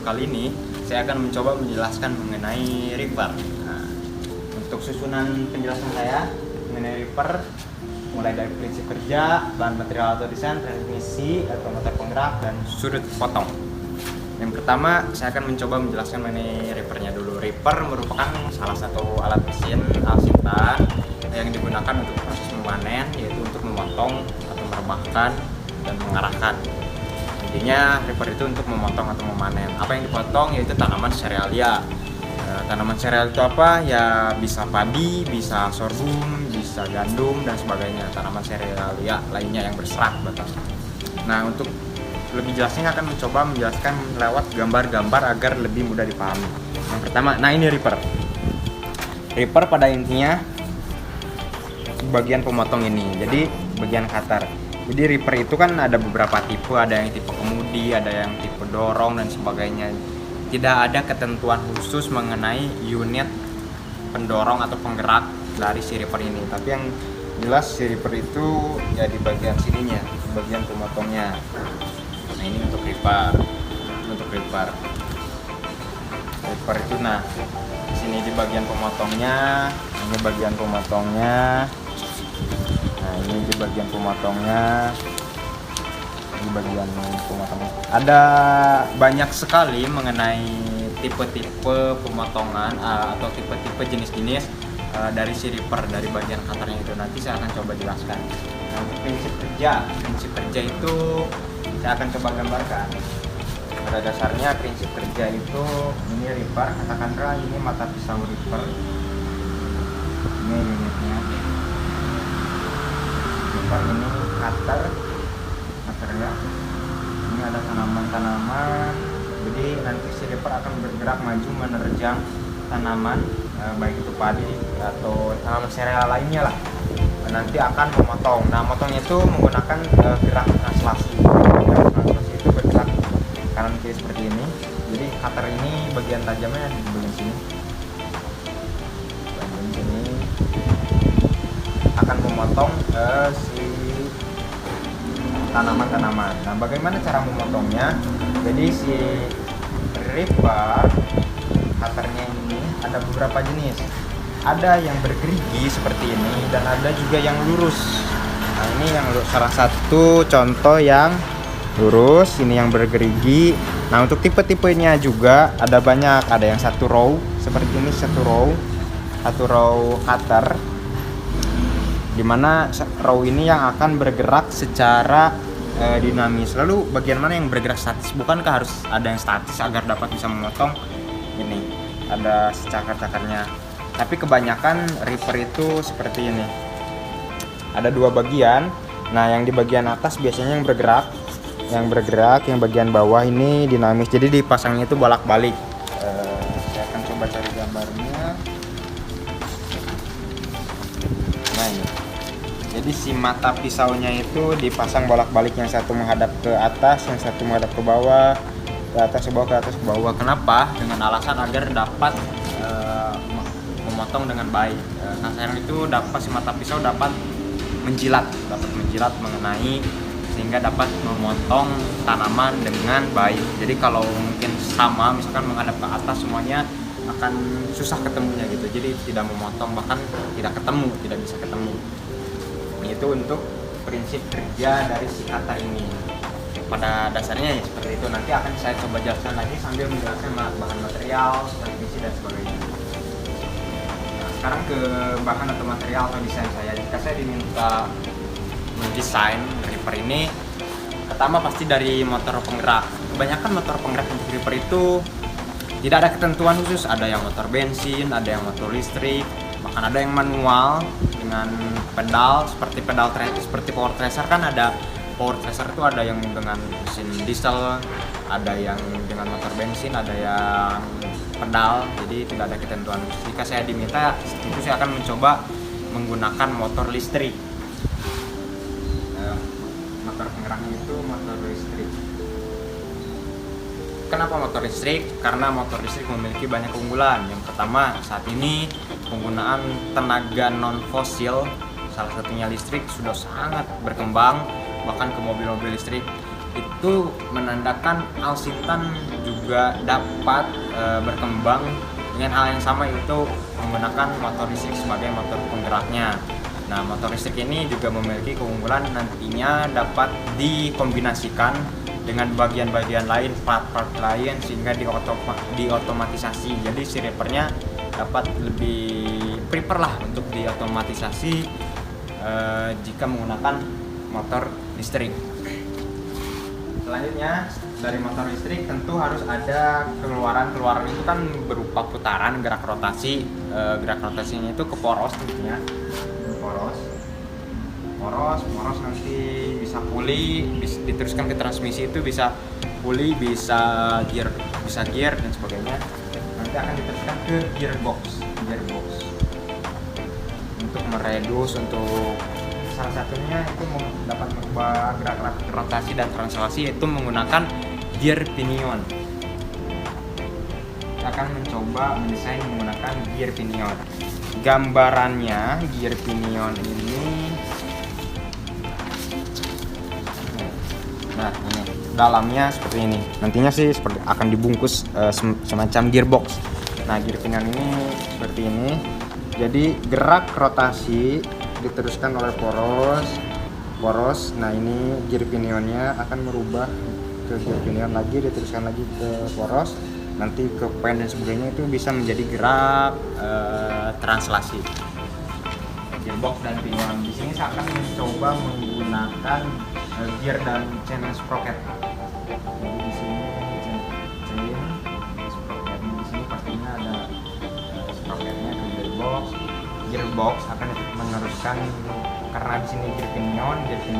kali ini saya akan mencoba menjelaskan mengenai Reaper. Nah, untuk susunan penjelasan saya mengenai Reaper, mulai dari prinsip kerja, bahan material atau desain, transmisi atau motor penggerak, dan sudut potong. Yang pertama, saya akan mencoba menjelaskan mengenai Reaper-nya dulu. Reaper merupakan salah satu alat mesin Alsintan yang digunakan untuk proses memanen, yaitu untuk memotong atau merebahkan dan mengarahkan. Intinya Reaper itu untuk memotong atau memanen. Apa yang dipotong yaitu tanaman serealia. Tanaman sereal itu apa? Ya bisa padi, bisa sorghum, bisa gandum dan sebagainya. Tanaman serealia lainnya yang berserat batas. Nah, untuk lebih jelasnya akan mencoba menjelaskan lewat gambar-gambar agar lebih mudah dipahami. Yang pertama, nah ini Reaper. Reaper pada intinya bagian pemotong ini. Jadi bagian cutter. Jadi Reaper itu kan ada beberapa tipe, ada yang tipe kemudi, ada yang tipe dorong dan sebagainya. Tidak ada ketentuan khusus mengenai unit pendorong atau penggerak dari si Reaper ini. Tapi yang jelas si Reaper itu ya di bagian sininya, di bagian pemotongnya. Nah ini untuk Reaper, Reaper itu nah di sini di bagian pemotongnya, ini bagian pemotongnya. Nah ini di bagian pemotongnya, di bagian pemotongnya ada banyak sekali mengenai tipe-tipe pemotongan atau tipe-tipe jenis-jenis dari si Reaper, dari bagian cutternya itu. Nanti saya akan coba jelaskan. Nah, untuk prinsip kerja itu saya akan coba gambarkan. Pada dasarnya prinsip kerja itu ini Reaper, katakanlah ini mata pisau Reaper, ini unitnya. Ini cutternya, ini ada tanaman-tanaman. Jadi nanti si Reaper akan bergerak maju menerjang tanaman, baik itu padi atau tanaman sereal lainnya lah. Nanti akan memotong. Nah, motongnya itu menggunakan gerak translasi. Gerak translasi itu bergerak kanan kiri seperti ini. Jadi cutter ini bagian tajamnya di bagian sini. Bagian sini akan memotong si tanaman-tanaman. Nah, bagaimana cara memotongnya? Jadi si Reaper cutternya ini ada beberapa jenis. Ada yang bergerigi seperti ini dan ada juga yang lurus. Nah, ini yang salah satu contoh yang lurus, ini yang bergerigi. Nah, untuk tipe-tipenya juga ada banyak. Ada yang satu row seperti ini, satu row cutter, dimana row ini yang akan bergerak secara dinamis. Lalu bagian mana yang bergerak statis? Bukankah harus ada yang statis agar dapat bisa memotong? Ini ada cakar-cakarnya. Tapi kebanyakan Reaper itu seperti ini. Ada dua bagian. Nah, yang di bagian atas biasanya yang bergerak, yang bagian bawah ini dinamis. Jadi dipasangnya itu bolak-balik. Saya akan coba cari gambarnya. Nah ini. Jadi si mata pisaunya itu dipasang bolak-balik, yang satu menghadap ke atas, yang satu menghadap ke bawah, ke atas ke bawah, ke atas ke bawah. Kenapa? Dengan alasan agar dapat memotong dengan baik. Kasarnya itu dapat si mata pisau dapat menjilat mengenai, sehingga dapat memotong tanaman dengan baik. Jadi kalau mungkin sama, misalkan menghadap ke atas, semuanya akan susah ketemunya gitu. Jadi tidak memotong, bahkan tidak bisa ketemu. Itu untuk prinsip kerja dari si cutter ini. Pada dasarnya ya seperti itu. Nanti akan saya coba jelaskan lagi sambil menjelaskan bahan material, transmisi dan sebagainya. Nah, sekarang ke bahan atau material atau desain saya. Jika saya diminta mendesain Reaper ini, pertama pasti dari motor penggerak. Kebanyakan motor penggerak untuk Reaper itu tidak ada ketentuan khusus. Ada yang motor bensin, ada yang motor listrik, bahkan ada yang manual dengan pedal seperti power thresher. Kan ada power thresher itu ada yang dengan mesin diesel, ada yang dengan motor bensin, ada yang pedal. Jadi tidak ada ketentuan. Jika saya diminta itu saya akan mencoba menggunakan motor listrik. Motor penggeraknya itu motor listrik. Kenapa motor listrik? Karena motor listrik memiliki banyak keunggulan. Yang pertama, saat ini penggunaan tenaga non fosil, salah satunya listrik, sudah sangat berkembang. Bahkan ke mobil-mobil listrik itu menandakan Alsintan juga juga dapat berkembang dengan hal yang sama, yaitu menggunakan motor listrik sebagai motor penggeraknya. Nah, motor listrik ini juga memiliki keunggulan nantinya dapat dikombinasikan dengan bagian-bagian lain, part-part lain, sehingga diotomatisasi. Jadi si Reaper-nya dapat lebih prefer lah untuk diotomatisasi jika menggunakan motor listrik. Selanjutnya, dari motor listrik tentu harus ada keluaran itu kan berupa putaran, gerak rotasi. Gerak rotasinya itu ke poros tentunya, poros nanti bisa puli, bisa diteruskan ke transmisi, itu bisa puli, bisa gear dan sebagainya. Nanti akan diteruskan ke gearbox untuk meredus, untuk salah satunya itu dapat mengubah gerak rotasi dan translasi, yaitu menggunakan gear pinion. Kita akan mencoba mendesain menggunakan gear pinion. Gambarannya gear pinion ini, nah ini dalamnya seperti ini. Nantinya sih seperti akan dibungkus semacam gearbox. Nah, gear pinion ini seperti ini. Jadi gerak rotasi diteruskan oleh poros. Nah, ini gear pinionnya akan merubah ke gear pinion lagi, diteruskan lagi ke poros, nanti ke pen dan sebagainya, itu bisa menjadi gerak translasi. Gearbox dan pinion. Di sini saya akan mencoba menggunakan gear dan chain sprocket. Jadi di sini chain sprocketnya, di sini pastinya ada sprocketnya ke gearbox akan meneruskan, karena di sini gear pinion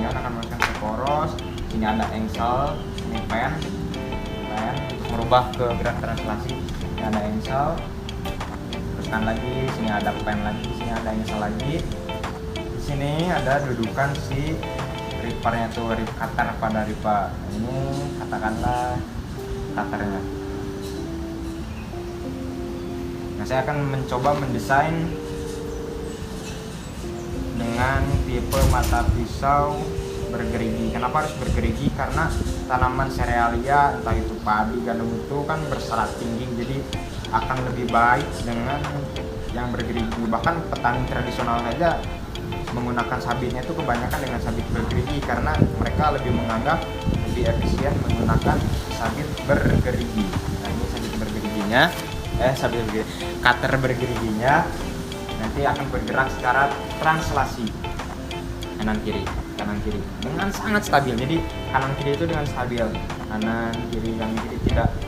akan meneruskan ke poros. Sini ada engsel, ini pen untuk merubah ke gerak translasi. Ini ada engsel, teruskan lagi, sini ada pen lagi, sini ada engsel lagi. Di sini ada dudukan si Reaper-nya tuh, cutter pada Reaper. Ini katakanlah cutternya. Nah, saya akan mencoba mendesain dengan tipe mata pisau bergerigi. Kenapa harus bergerigi? Karena tanaman serealia, entah itu padi, gandum, itu kan berserat tinggi, jadi akan lebih baik dengan yang bergerigi. Bahkan petani tradisional saja menggunakan sabitnya itu kebanyakan dengan sabit bergerigi, karena mereka lebih menganggap lebih efisien menggunakan sabit bergerigi. Nah, ini sabit bergeriginya, cutter bergeriginya nanti akan bergerak secara translasi kanan kiri dengan sangat stabil. Jadi kanan kiri itu dengan stabil, kanan kiri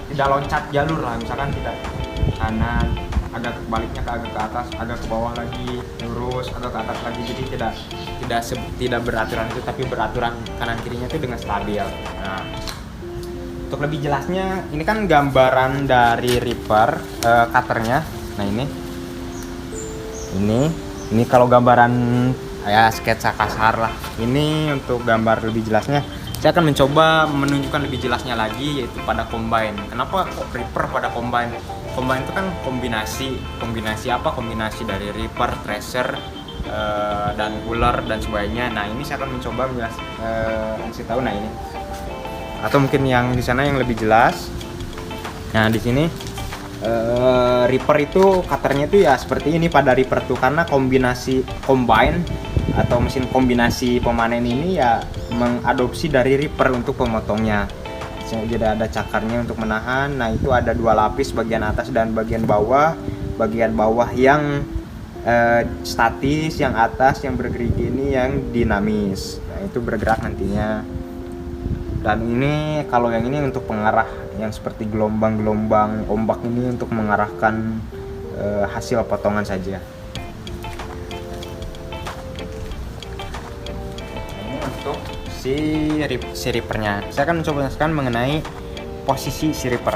tidak loncat jalur lah, misalkan tidak kanan agak baliknya agak ke atas, agak ke bawah lagi, lurus, agak ke atas lagi. Jadi tidak beraturan itu, tapi beraturan kanan kirinya itu dengan stabil. Nah, untuk lebih jelasnya, ini kan gambaran dari Reaper cutternya. Nah, ini kalau gambaran ya sketsa kasar lah. Ini untuk gambar lebih jelasnya, saya akan mencoba menunjukkan lebih jelasnya lagi, yaitu pada combine. Kenapa kok Reaper pada combine? Combine itu kan kombinasi apa? Kombinasi dari Reaper, Thresher, dan Cooler dan sebagainya. Nah, ini saya akan mencoba kasih tahu. Nah, ini atau mungkin yang di sana yang lebih jelas. Nah, di sini Reaper itu cutternya itu ya seperti ini pada Reaper tuh, karena kombinasi combine atau mesin kombinasi pemanen ini ya mengadopsi dari Reaper untuk pemotongnya. Jadi ada cakarnya untuk menahan. Nah, itu ada dua lapis, bagian atas dan bagian bawah. Bagian bawah yang statis, yang atas yang bergerigi ini yang dinamis. Nah, itu bergerak nantinya. Dan ini kalau yang ini untuk pengarah, yang seperti gelombang-gelombang ombak ini untuk mengarahkan hasil potongan saja. Ini untuk si Reaper-nya. Saya akan mencoba menjelaskan mengenai posisi si Reaper.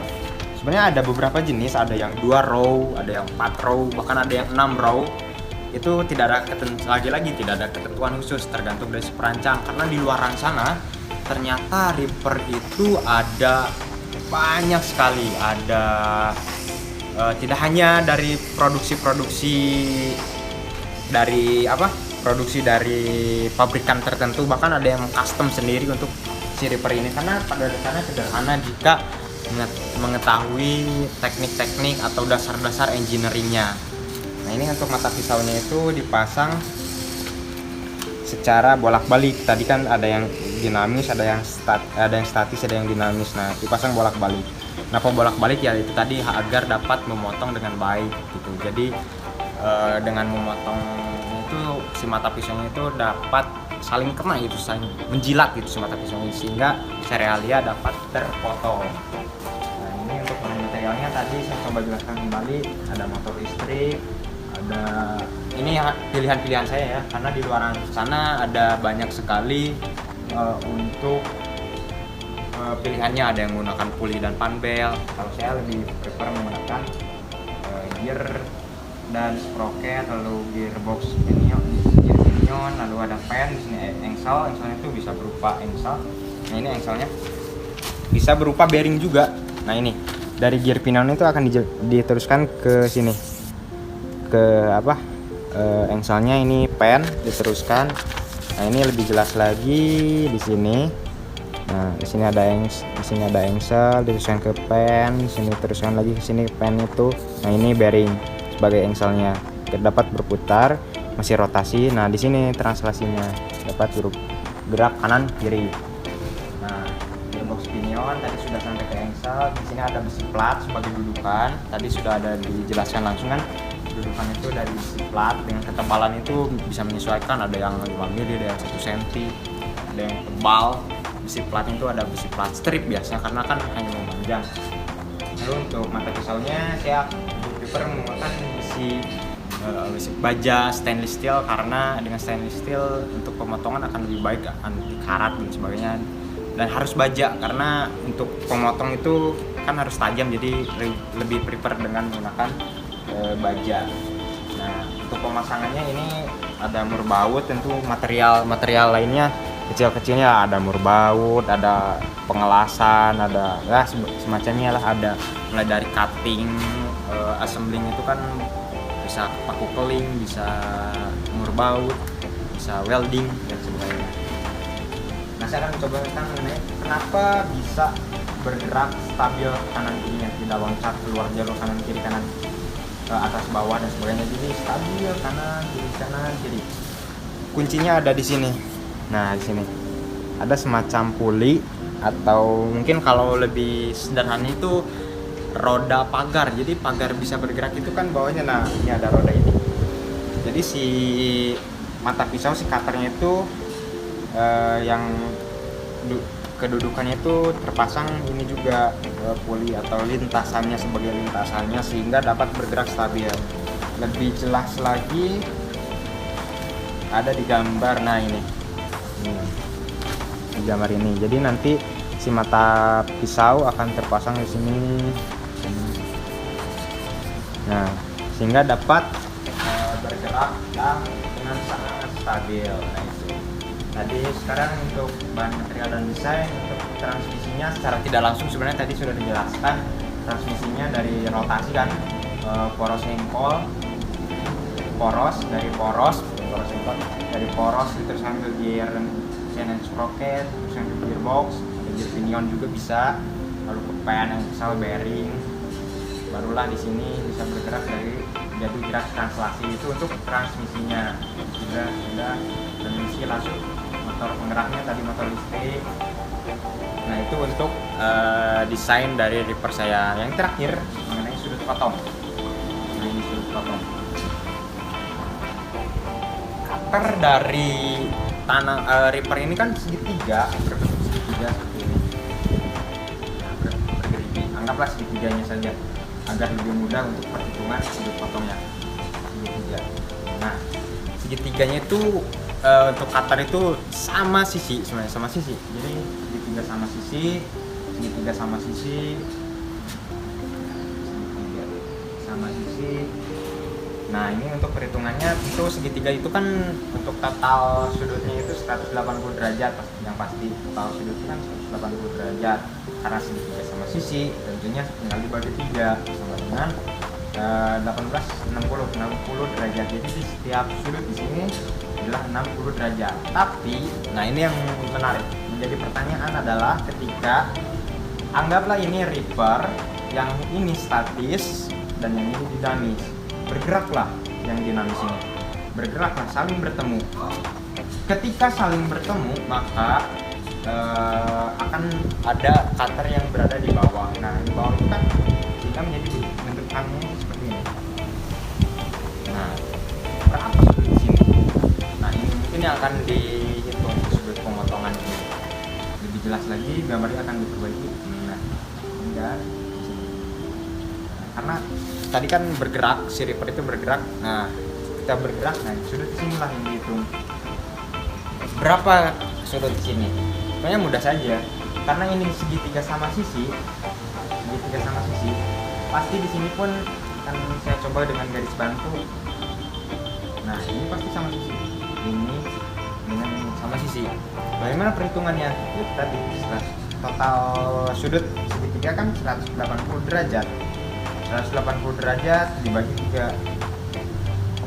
Sebenarnya ada beberapa jenis, ada yang 2 row, ada yang 4 row, bahkan ada yang 6 row. Itu tidak ada ketentuan khusus, tergantung dari si perancang. Karena di luaran sana ternyata Reaper itu ada banyak sekali, ada tidak hanya dari produksi dari pabrikan tertentu, bahkan ada yang custom sendiri untuk si Reaper ini. Karena pada dasarnya sederhana, jika mengetahui teknik-teknik atau dasar-dasar engineeringnya. Nah ini untuk mata pisaunya itu dipasang secara bolak-balik. Tadi kan ada yang dinamis, ada yang statis, ada yang dinamis. Nah dipasang bolak-balik. Kenapa bolak-balik ya itu tadi agar dapat memotong dengan baik gitu. Jadi dengan memotong itu si mata pisaunya itu dapat saling kena gitu, saling menjilat gitu si mata pisaunya sehingga serealia dapat terpotong. Nah ini untuk bahan materialnya tadi saya coba jelaskan kembali, ada motor listrik, ada ini pilihan-pilihan saya ya, karena di luar sana ada banyak sekali untuk pilihannya, ada yang menggunakan puli dan panbel. Kalau saya lebih prefer menggunakan gear dan sprocket, lalu gearbox pinion, lalu ada pen di sini, engselnya itu bisa berupa engsel. Nah ini engselnya bisa berupa bearing juga. Nah ini dari gear pinion itu akan diteruskan ke sini, ke engselnya ini pen diteruskan. Nah ini lebih jelas lagi di sini. Nah di sini ada engsel diteruskan ke pen, di sini teruskan lagi ke sini pen itu. Nah ini bearing sebagai engselnya dapat berputar, masih rotasi. Nah di sini translasinya dapat gerak kanan kiri. Nah gearbox pinion tadi sudah sampai ke engsel. Di sini ada besi plat sebagai dudukan. Tadi sudah ada dijelaskan langsung kan, dudukan itu dari besi plat dengan ketebalan itu bisa menyesuaikan, ada yang 5 mili, ada yang 1 cm, ada yang tebal. Besi plat itu ada besi plat strip biasanya karena kan hanya memanjang. Lalu untuk mata pisaunya saya prefer menggunakan besi baja stainless steel, karena dengan stainless steel untuk pemotongan akan lebih baik, anti karat dan sebagainya. Dan harus baja karena untuk pemotong itu kan harus tajam, jadi lebih prefer dengan menggunakan baja. Nah untuk pemasangannya ini ada murbaut, tentu material lainnya kecil-kecilnya ada murbaut, ada pengelasan, ada ya semacamnya lah, ada mulai dari cutting, assembling itu kan bisa paku keling, bisa murbaut, bisa welding dan sebagainya. Nah saya akan mencoba tentang mengenai kenapa bisa bergerak stabil kanan kirinya, tidak loncat keluar jalur kanan kiri atas bawah dan sebagainya. Jadi stabil kanan kiri. Kuncinya ada di sini. Nah di sini ada semacam puli, atau mungkin kalau lebih sederhana itu roda pagar. Jadi pagar bisa bergerak itu kan bawahnya. Nah ini ada roda ini. Jadi si mata pisau, si cutternya itu yang kedudukannya itu terpasang ini juga puli atau lintasannya, sebagai lintasannya sehingga dapat bergerak stabil. Lebih jelas lagi ada di gambar. Nah ini di gambar ini. Jadi nanti si mata pisau akan terpasang di sini. Nah sehingga dapat bergerak dengan sangat stabil. Nah itu tadi. Sekarang untuk bahan material dan desain, untuk transmisinya secara tidak langsung sebenarnya tadi sudah dijelaskan. Transmisinya dari rotasi kan, poros engkol, dari poros diteruskan ke gear chain and sprocket, teruskan ke gearbox, ada gear pinion juga bisa, lalu ke pen, engsel, bearing, barulah di sini bisa bergerak dari jadi gerak translasi. Itu untuk transmisinya. Sudah transmisi langsung motor penggeraknya tadi motor listrik. Nah itu untuk desain dari Reaper saya. Yang terakhir mengenai sudut potong. Nah ini sudut potong. Cutter dari Reaper ini kan segitiga, berbentuk segitiga seperti ini. Nah, bergerigi. Anggaplah segitiganya saja agar lebih mudah untuk perhitungan sudut potongnya. Segitiga. Nah segitiganya itu untuk cutter itu sama sisi sebenarnya, sama sisi. Jadi segitiga sama sisi. Nah ini untuk perhitungannya itu segitiga itu kan untuk total sudutnya itu 180 derajat yang pasti. Total sudut itu kan 180 derajat karena segitiga sama sisi, tentunya tinggal dibagi 3 sama dengan 60 derajat. Jadi di setiap sudut di sini adalah 60 derajat. Tapi nah ini yang menarik, menjadi pertanyaan adalah ketika Anggaplah ini Reaper, yang ini statis dan yang ini dinamis. Bergeraklah yang dinamis ini. Bergeraklah, saling bertemu. Ketika saling bertemu, maka akan ada cutter yang berada di bawah. Nah, di bawah itu kan sehingga menjadi bentuk tangannya seperti ini. Nah, berapa sudut di sini? Nah, ini mungkin yang akan dihitung sudut pemotongan ini. Lebih jelas lagi, gambarnya akan diperbaiki. Nah, hingga di sini. Nah, karena tadi kan bergerak, si Reaper itu bergerak. Nah, kita bergerak, nah sudut sinilah yang dihitung. Berapa sudut di sini? Pokoknya mudah saja, karena ini segitiga sama sisi, pasti di sini pun akan saya coba dengan garis bantu. Nah, ini pasti sama sisi, ini dengan sama sisi. Bagaimana perhitungannya? Ya, tadi total sudut segitiga kan 180 derajat. 180 derajat dibagi 3,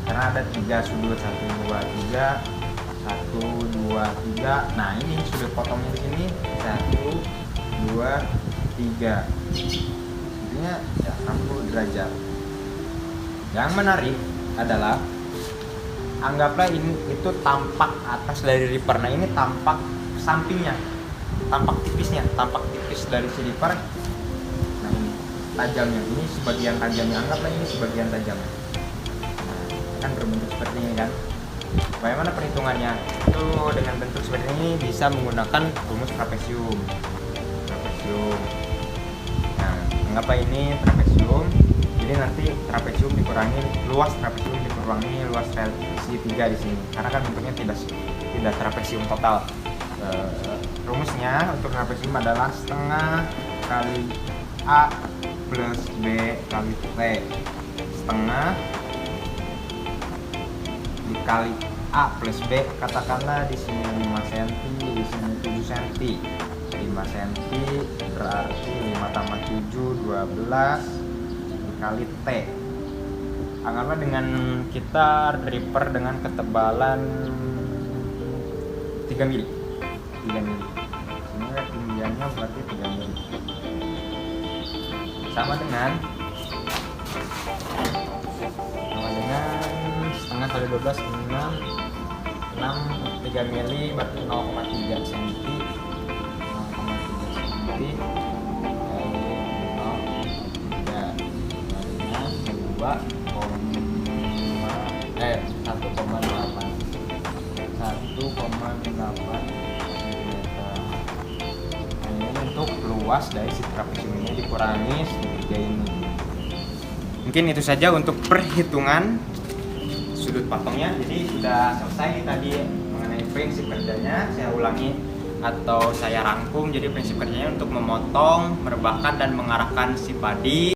karena ada 3 sudut, 1, 2, 3. 1, 2, 3. Nah, ini sudut potongnya di sini 1, 2, 3. Intinya ya 60 derajat. Yang menarik adalah anggaplah ini itu tampak atas dari Reaper. Nah, ini tampak sampingnya, tampak tipis dari si Reaper. Nah, ini tajamnya, ini sebagian tajamnya, anggaplah ini sebagian tajamnya. Nah, akan berbentuk seperti ini kan. Bagaimana perhitungannya? Itu dengan bentuk seperti ini bisa menggunakan rumus trapesium. Nah, anggaplah ini trapesium. Jadi nanti trapesium dikurangi luas segitiga di sini. Karena kan bentuknya tidak trapesium total. Rumusnya untuk trapesium adalah setengah kali A plus B kali T. Setengah dikali A plus B, katakanlah di sini 5 cm, di sini 7 cm. 5 cm berarti 5 tambah 7 12 dikali T. Anggaplah dengan kita Reaper dengan ketebalan 3 mili. Ini ketinggiannya berarti 3 mili. Sama dengan setengah kali 12 6 3 mili berarti 0,3 cm. 0,3 cm luas dari si trapesium ini dikurangi segitiga ini. Mungkin itu saja untuk perhitungan sudut potongnya. Jadi sudah selesai tadi mengenai prinsip kerjanya. Saya ulangi atau saya rangkum. Jadi prinsip kerjanya untuk memotong, merebahkan dan mengarahkan si padi.